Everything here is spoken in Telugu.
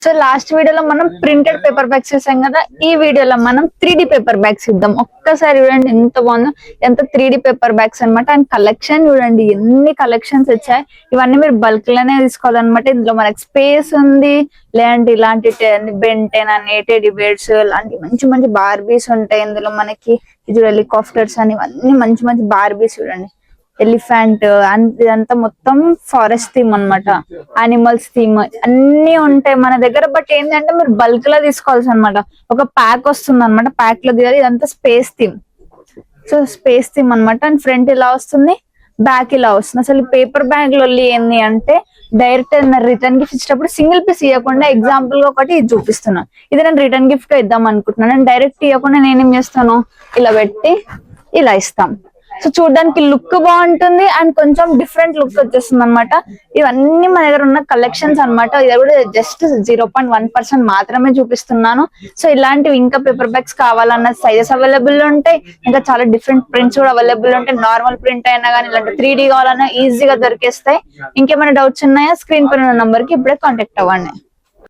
సో లాస్ట్ వీడియోలో మనం ప్రింటెడ్ పేపర్ బ్యాగ్స్ చూసాం కదా. ఈ వీడియోలో మనం 3D పేపర్ బ్యాగ్స్ ఇద్దాం. ఒక్కసారి చూడండి ఎంత బాగుందో, ఎంత 3D పేపర్ బ్యాగ్స్ అనమాట. అండ్ కలెక్షన్ చూడండి, ఎన్ని కలెక్షన్స్ వచ్చాయి. ఇవన్నీ మీరు బల్క్ లోనే తీసుకోవాలన్నమాట. ఇందులో మనకి స్పేస్ ఉంది, లేదంటే ఇలాంటి బెంటెన్ అని టెడ్డీ బేర్స్ లాంటి మంచి మంచి బార్బీస్ ఉంటాయి ఇందులో మనకి. ఇది హెలికాప్టర్స్ అని, ఇవన్నీ మంచి మంచి బార్బీస్ చూడండి. ఎలిఫెంట్ ఇదంతా మొత్తం ఫారెస్ట్ థీమ్ అన్నమాట, యానిమల్స్ థీమ్ అన్ని ఉంటాయి మన దగ్గర. బట్ ఏంటంటే మీరు బల్క్ లో తీసుకోవాల్సి అనమాట. ఒక ప్యాక్ వస్తుంది అనమాట, ప్యాక్ లో దిగాలి. ఇదంతా space theme. So space theme అనమాట. అండ్ ఫ్రంట్ ఇలా వస్తుంది, బ్యాక్ ఇలా వస్తుంది. అసలు పేపర్ బ్యాగ్ లో ఏంది అంటే డైరెక్ట్ రిటర్న్ గిఫ్ట్ ఇచ్చేటప్పుడు సింగిల్ పీస్ ఇవ్వకుండా, ఎగ్జాంపుల్ గా ఒకటి ఇది చూపిస్తున్నాను. ఇది నేను రిటర్న్ గిఫ్ట్ గా ఇద్దాం అనుకుంటున్నాను. నేను డైరెక్ట్ ఇవ్వకుండా నేనేం చేస్తాను, ఇలా పెట్టి ఇలా ఇస్తాం. సో చూడడానికి లుక్ బాగుంటుంది అండ్ కొంచెం డిఫరెంట్ లుక్ వచ్చేస్తుంది అనమాట. ఇవన్నీ మన దగ్గర ఉన్న కలెక్షన్స్ అనమాట. ఇది కూడా జస్ట్ 0.1% మాత్రమే చూపిస్తున్నాను. సో ఇలాంటివి ఇంకా పేపర్ బ్యాగ్స్ కావాలన్న సైజెస్ అవైలబుల్ ఉంటాయి. ఇంకా చాలా డిఫరెంట్ ప్రింట్స్ కూడా అవైలబుల్ ఉంటాయి. నార్మల్ ప్రింట్ అయినా కానీ ఇలాంటి 3D కావాలన్నా ఈజీగా దొరికేస్తాయి. ఇంకేమైనా డౌట్స్ ఉన్నాయా, స్క్రీన్ పైన ఉన్న నంబర్ కి ఇప్పుడే కాంటాక్ట్ అవ్వండి.